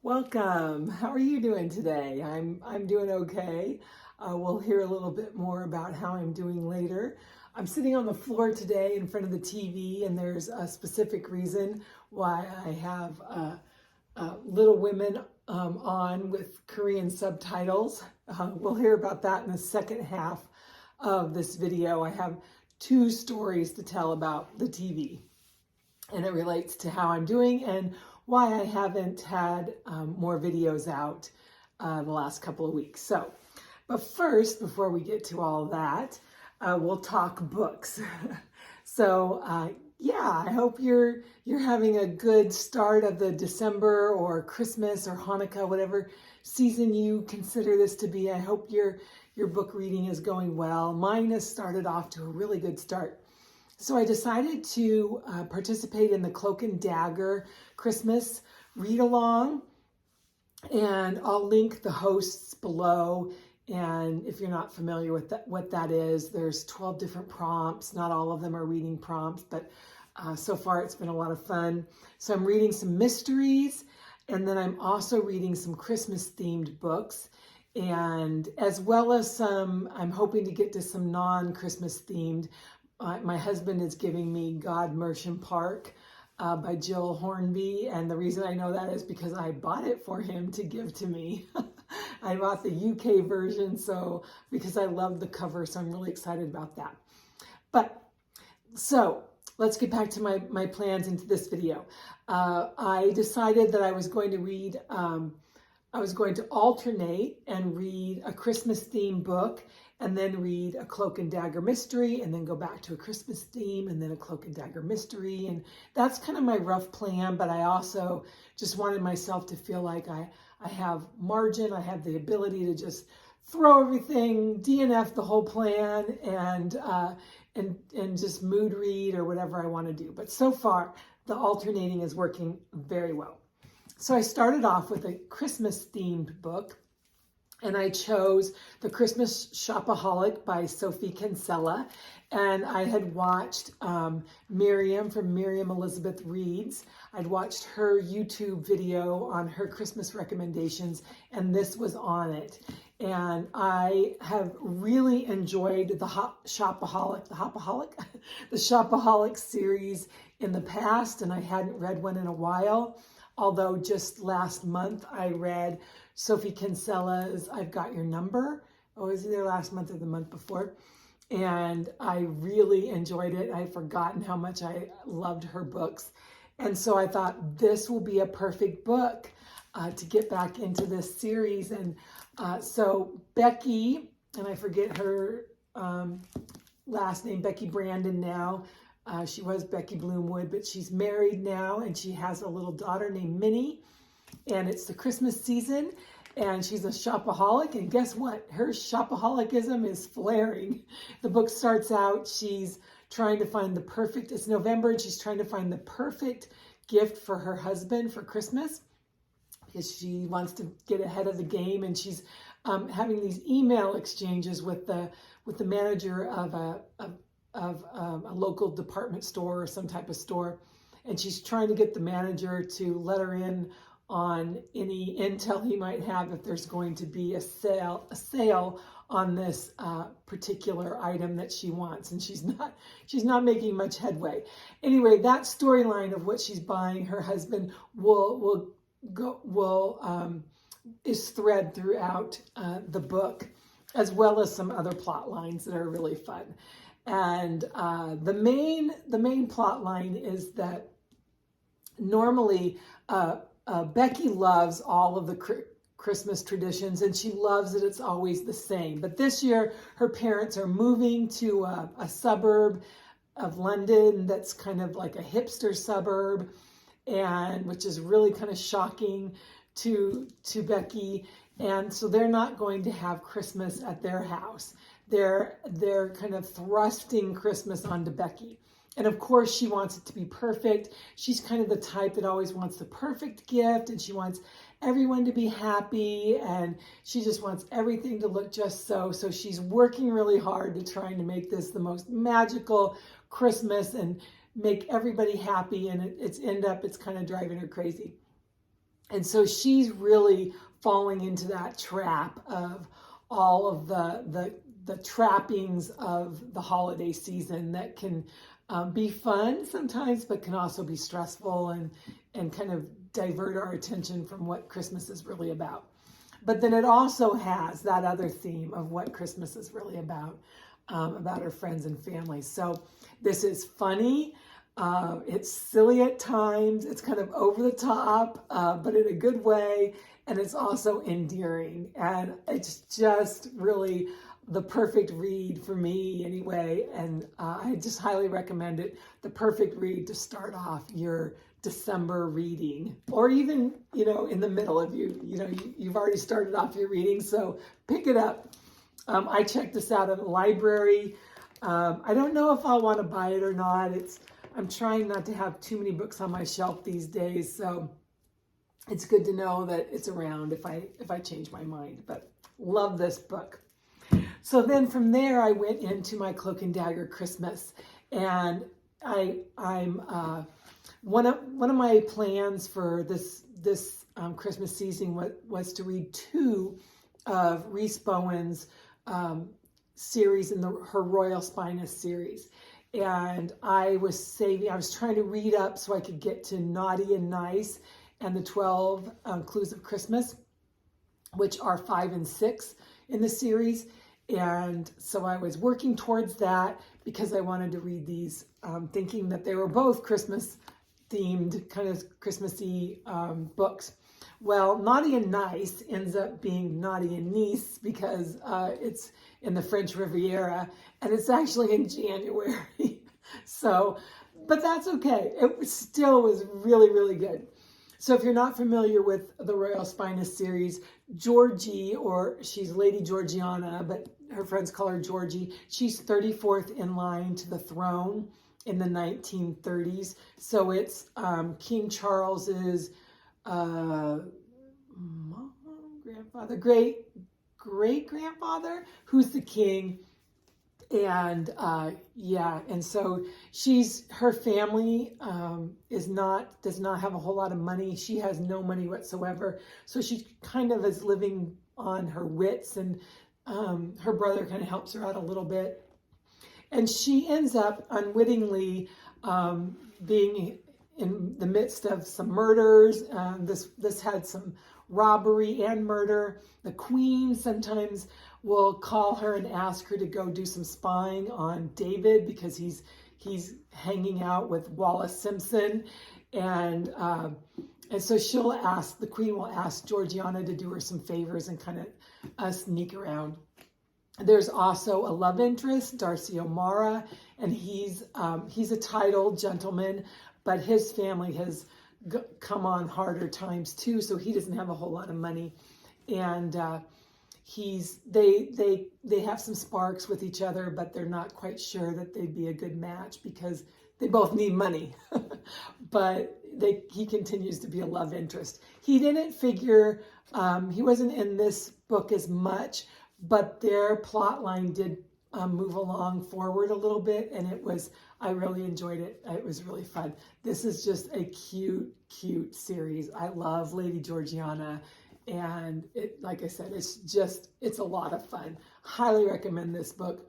Welcome. How are you doing today? I'm doing okay. We'll hear a little bit more about how I'm doing later. I'm sitting on the floor today in front of the TV, and there's a specific reason why I have Little Women on with Korean subtitles. We'll hear about that in the second half of this video. I have two stories to tell about the TV, and it relates to how I'm doing and why I haven't had more videos out the last couple of weeks. But first, before we get to all that, we'll talk books. Yeah, I hope you're having a good start of the December or Christmas or Hanukkah, whatever season you consider this to be. I hope your book reading is going well. Mine has started off to a really good start. So I decided to participate in the Cloak and Dagger Christmas read-along, and I'll link the hosts below. And if you're not familiar with what that is, there's 12 different prompts. Not all of them are reading prompts, but so far it's been a lot of fun. So I'm reading some mysteries, and then I'm also reading some Christmas-themed books, and as well as I'm hoping to get to some non-Christmas themed. My husband is giving me God Mershon Park by Jill Hornby, and the reason I know that is because I bought it for him to give to me. I bought the UK version because I love the cover, so I'm really excited about that. So let's get back to my plans into this video. I decided that I was going to alternate and read a Christmas themed book, and then read a Cloak and Dagger mystery, and then go back to a Christmas theme, and then a Cloak and Dagger mystery. And that's kind of my rough plan, but I also just wanted myself to feel like I have margin, I have the ability to just throw everything, DNF the whole plan, and just mood read or whatever I want to do. But so far, the alternating is working very well. So I started off with a Christmas themed book, and I chose The Christmas Shopaholic by Sophie Kinsella. And I had watched Miriam from Miriam Elizabeth Reads. I'd watched her YouTube video on her Christmas recommendations, and this was on it. And I have really enjoyed the Shopaholic series in the past, and I hadn't read one in a while. Although just last month I read Sophie Kinsella's I've Got Your Number. Oh, it was either last month or the month before. And I really enjoyed it. I'd forgotten how much I loved her books. And so I thought this will be a perfect book to get back into this series. And so Becky, and I forget her last name, Becky Brandon now. She was Becky Bloomwood, but she's married now, and she has a little daughter named Minnie, and it's the Christmas season, and she's a shopaholic, and guess what? Her shopaholicism is flaring. The book starts out, she's trying to find it's November, and she's trying to find the perfect gift for her husband for Christmas, because she wants to get ahead of the game, and she's having these email exchanges with the manager of a local department store or some type of store, and she's trying to get the manager to let her in on any intel he might have if there's going to be a sale on this particular item that she wants, and she's not making much headway. Anyway, that storyline of what she's buying, her husband is thread throughout the book, as well as some other plot lines that are really fun. And the main plot line is that normally Becky loves all of the Christmas traditions, and she loves that it's always the same. But this year, her parents are moving to a suburb of London that's kind of like a hipster suburb, and which is really kind of shocking to Becky. And so they're not going to have Christmas at their house. They're kind of thrusting Christmas onto Becky. And of course, she wants it to be perfect. She's kind of the type that always wants the perfect gift, and she wants everyone to be happy, and she just wants everything to look just so. So she's working really hard to trying to make this the most magical Christmas and make everybody happy, and it's kind of driving her crazy. And so she's really falling into that trap of all of the trappings of the holiday season that can be fun sometimes, but can also be stressful and kind of divert our attention from what Christmas is really about. But then it also has that other theme of what Christmas is really about our friends and family. So this is funny. It's silly at times. It's kind of over the top, but in a good way. And it's also endearing. And it's just really the perfect read for me anyway. And I just highly recommend it. The perfect read to start off your December reading, or even, in the middle of you've already started off your reading. So pick it up. I checked this out at a library. I don't know if I'll want to buy it or not. I'm trying not to have too many books on my shelf these days, so it's good to know that it's around if I change my mind. But love this book. So then from there, I went into my Cloak and Dagger Christmas, and I'm one of my plans for this Christmas season was to read 2 of Rhys Bowen's series in her Royal Spinous series. And I was trying to read up so I could get to Naughty and Nice and the 12 Clues of Christmas, which are 5 and 6 in the series. And so I was working towards that because I wanted to read these, thinking that they were both Christmas themed, kind of Christmassy books. Well, Naughty and Nice ends up being Naughty and Nice because it's in the French Riviera, and it's actually in January. So, but that's okay. It still was really, really good. So if you're not familiar with the Royal Spinous series, Georgie, or she's Lady Georgiana, but her friends call her Georgie, she's 34th in line to the throne in the 1930s. So it's King Charles's grandfather, great-grandfather, who's the king. And and so her family does not have a whole lot of money. She has no money whatsoever. So she kind of is living on her wits, and her brother kind of helps her out a little bit. And she ends up unwittingly being in the midst of some murders. This had some robbery and murder. The queen sometimes will call her and ask her to go do some spying on David because he's hanging out with Wallace Simpson, and so the queen will ask Georgiana to do her some favors and kind of sneak around. There's also a love interest, Darcy O'Mara, and he's a titled gentleman, but his family has come on harder times too, so he doesn't have a whole lot of money, and they have some sparks with each other, but they're not quite sure that they'd be a good match because they both need money. But he continues to be a love interest. He didn't figure, he wasn't in this book as much, but their plot line did move along forward a little bit, and I really enjoyed it. It was really fun. This is just a cute series. I love Lady Georgiana, and like I said, it's a lot of fun. Highly recommend this book.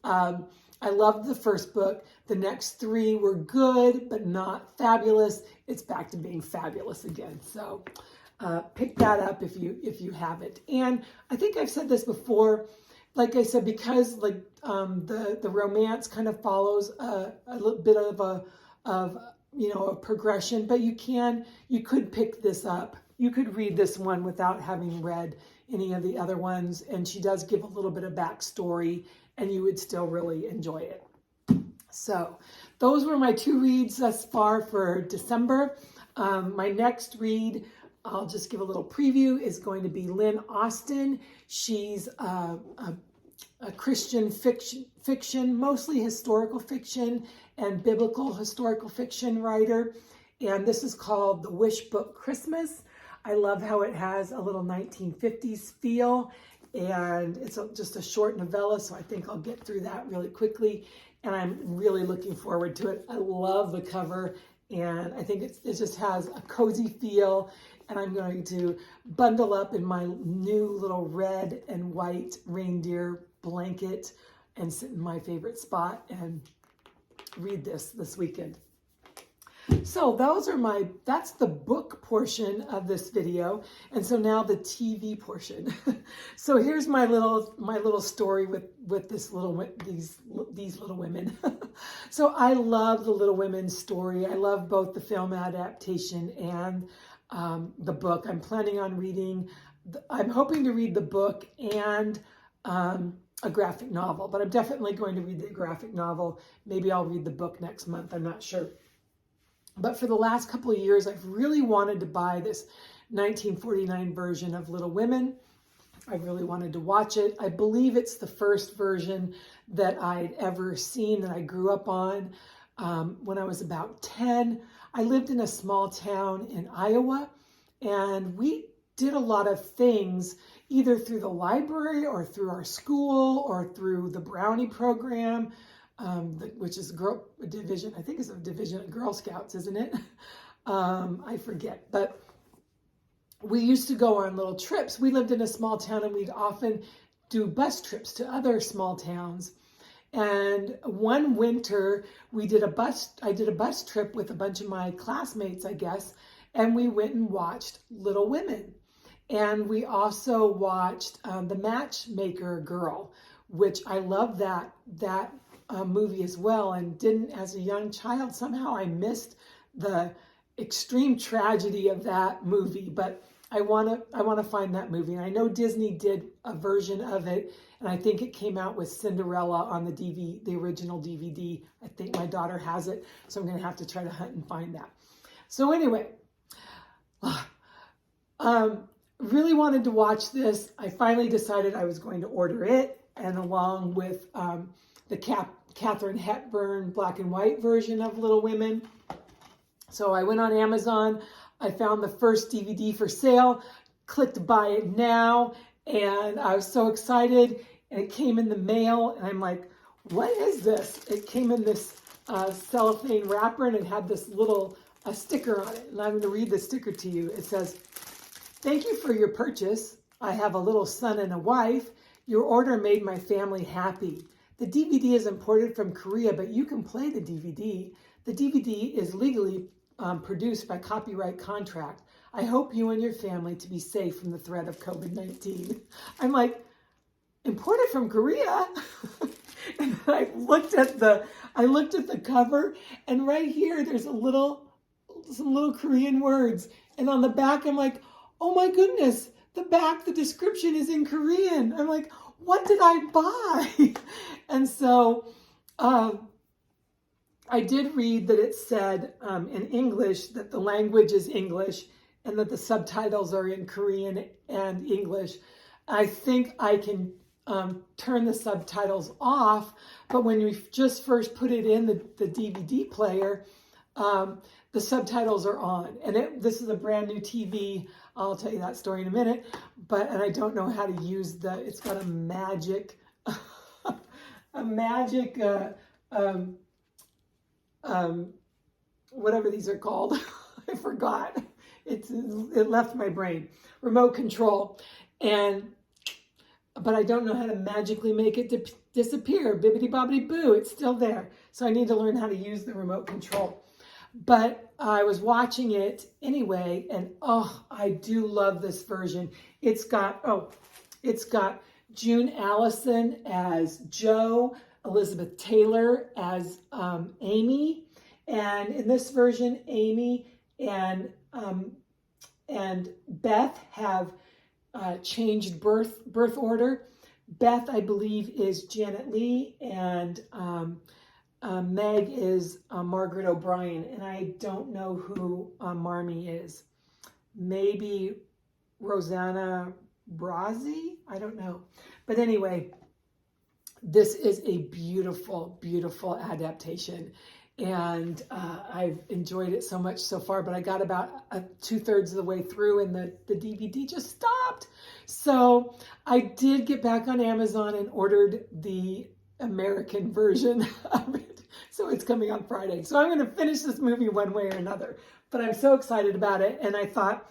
I loved the first book. The next 3 were good, but not fabulous. It's back to being fabulous again. So pick that up if you haven't. And I think I've said this before. Like I said, because the romance kind of follows a little bit of a progression, but you could pick this up. You could read this one without having read any of the other ones, and she does give a little bit of backstory, and you would still really enjoy it. So those were my 2 reads thus far for December. My next read, I'll just give a little preview, is going to be Lynn Austin. She's a Christian fiction, mostly historical fiction and biblical historical fiction writer. And this is called The Wish Book Christmas. I love how it has a little 1950s feel, and it's just a short novella, so I think I'll get through that really quickly, and I'm really looking forward to it. I love the cover, And I think it just has a cozy feel. And I'm going to bundle up in my new little red and white reindeer blanket and sit in my favorite spot and read this weekend. So that's the book portion of this video. And so now the TV portion. So here's my little story with these Little Women. So I love the Little Women story. I love both the film adaptation and the book. I'm planning on I'm hoping to read the book and a graphic novel, but I'm definitely going to read the graphic novel. Maybe I'll read the book next month. I'm not sure. But for the last couple of years, I've really wanted to buy this 1949 version of Little Women. I really wanted to watch it. I believe it's the first version that I'd ever seen that I grew up on when I was about 10. I lived in a small town in Iowa, and we did a lot of things either through the library or through our school or through the Brownie program, which is a division, I think it's a division of Girl Scouts, isn't it? I forget, but we used to go on little trips. We lived in a small town and we'd often do bus trips to other small towns. And one winter I did a bus trip with a bunch of my classmates, I guess, and we went and watched Little Women. And we also watched the Matchmaker Girl, which I love that movie as well, and didn't, as a young child, somehow I missed the extreme tragedy of that movie, but I want to find that movie. And I know Disney did a version of it, and I think it came out with Cinderella on the original DVD. I think my daughter has it, so I'm going to have to try to hunt and find that. So anyway, really wanted to watch this. I finally decided I was going to order it, and along with the Katharine Hepburn black and white version of Little Women. So I went on Amazon. I found the first DVD for sale, clicked buy it now, and I was so excited. And it came in the mail, and I'm like, what is this? It came in this cellophane wrapper, and it had this little sticker on it. And I'm going to read the sticker to you. It says, "Thank you for your purchase. I have a little son and a wife. Your order made my family happy. The DVD is imported from Korea, but you can play the DVD. The DVD is legally produced by copyright contract. I hope you and your family to be safe from the threat of COVID-19. I'm like, imported from Korea? And I looked at the cover, and right here there's some little Korean words. And on the back, I'm like, oh my goodness, the description is in Korean. I'm like, what did I buy? And so I did read that it said in English that the language is English and that the subtitles are in Korean and English. I think I can turn the subtitles off, but when we just first put it in the DVD player, the subtitles are on. And this is a brand new TV. I'll tell you that story in a minute. And I don't know how to use it's got a magic, whatever these are called. I forgot. It left my brain. Remote control. But I don't know how to magically make it disappear. Bibbidi bobbidi boo, it's still there. So I need to learn how to use the remote control. But I was watching it anyway, and I do love this version. It's got June Allison as Jo, Elizabeth Taylor as Amy, and in this version, Amy and Beth have changed birth order. Beth, I believe, is Janet Leigh, and Meg is Margaret O'Brien, and I don't know who Marmee is. Maybe Rosanna Brazzi? I don't know. But anyway, this is a beautiful, beautiful adaptation, and I've enjoyed it so much so far, but I got about 2/3 of the way through and the DVD just stopped. So I did get back on Amazon and ordered the American version of it. So it's coming on Friday. So I'm going to finish this movie one way or another. But I'm so excited about it. And I thought,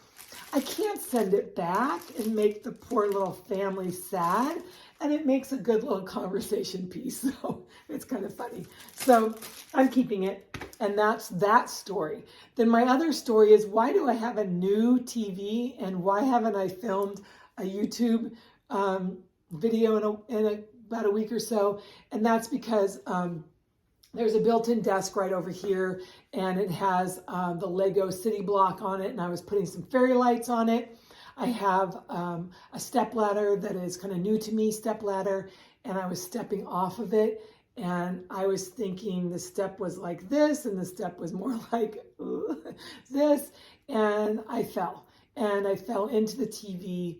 I can't send it back and make the poor little family sad. And it makes a good little conversation piece. So it's kind of funny. So I'm keeping it. And that's that story. Then my other story is, why do I have a new TV? And why haven't I filmed a YouTube video in about a week or so? And that's because there's a built-in desk right over here, and it has the Lego city block on it, and I was putting some fairy lights on it. I have a step ladder that is kind of new to me, step ladder, and I was stepping off of it, and I was thinking the step was like this, and the step was more like this, and I fell. And I fell into the TV,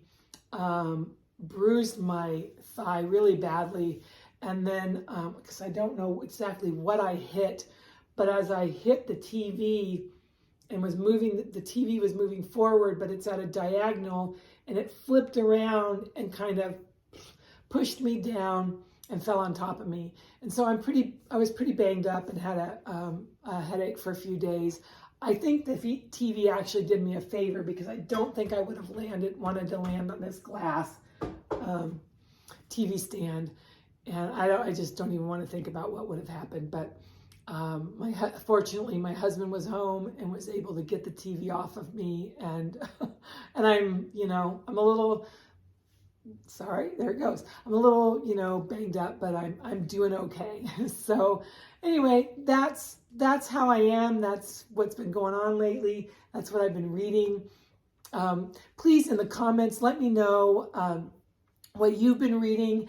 bruised my thigh really badly, and then, because I don't know exactly what I hit, but as I hit the TV and was moving, the TV was moving forward, but it's at a diagonal, and it flipped around and kind of pushed me down and fell on top of me. And so I was pretty banged up and had a headache for a few days. I think the TV actually did me a favor, because I don't think I would have wanted to land on this glass TV stand. And I just don't even want to think about what would have happened. But fortunately, my husband was home and was able to get the TV off of me. And and I'm a little, sorry, there it goes. I'm a little, banged up, but I'm doing okay. So anyway, that's how I am. That's what's been going on lately. That's what I've been reading. Please, in the comments, let me know what you've been reading.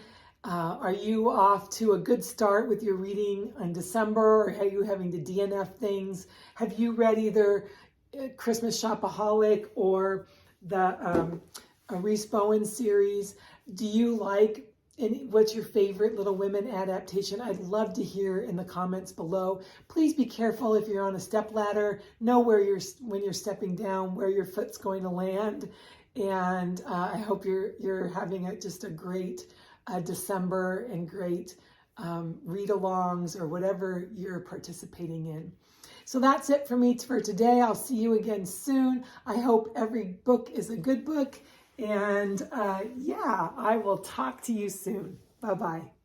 Are you off to a good start with your reading in December, or are you having to DNF things? Have you read either Christmas Shopaholic or the Rhys Bowen series? Do you like what's your favorite Little Women adaptation? I'd love to hear in the comments below. Please be careful if you're on a step ladder. Know when you're stepping down, where your foot's going to land. And I hope you're having just a great December and great read-alongs or whatever you're participating in. So that's it for me for today. I'll see you again soon. I hope every book is a good book. And yeah, I will talk to you soon. Bye-bye.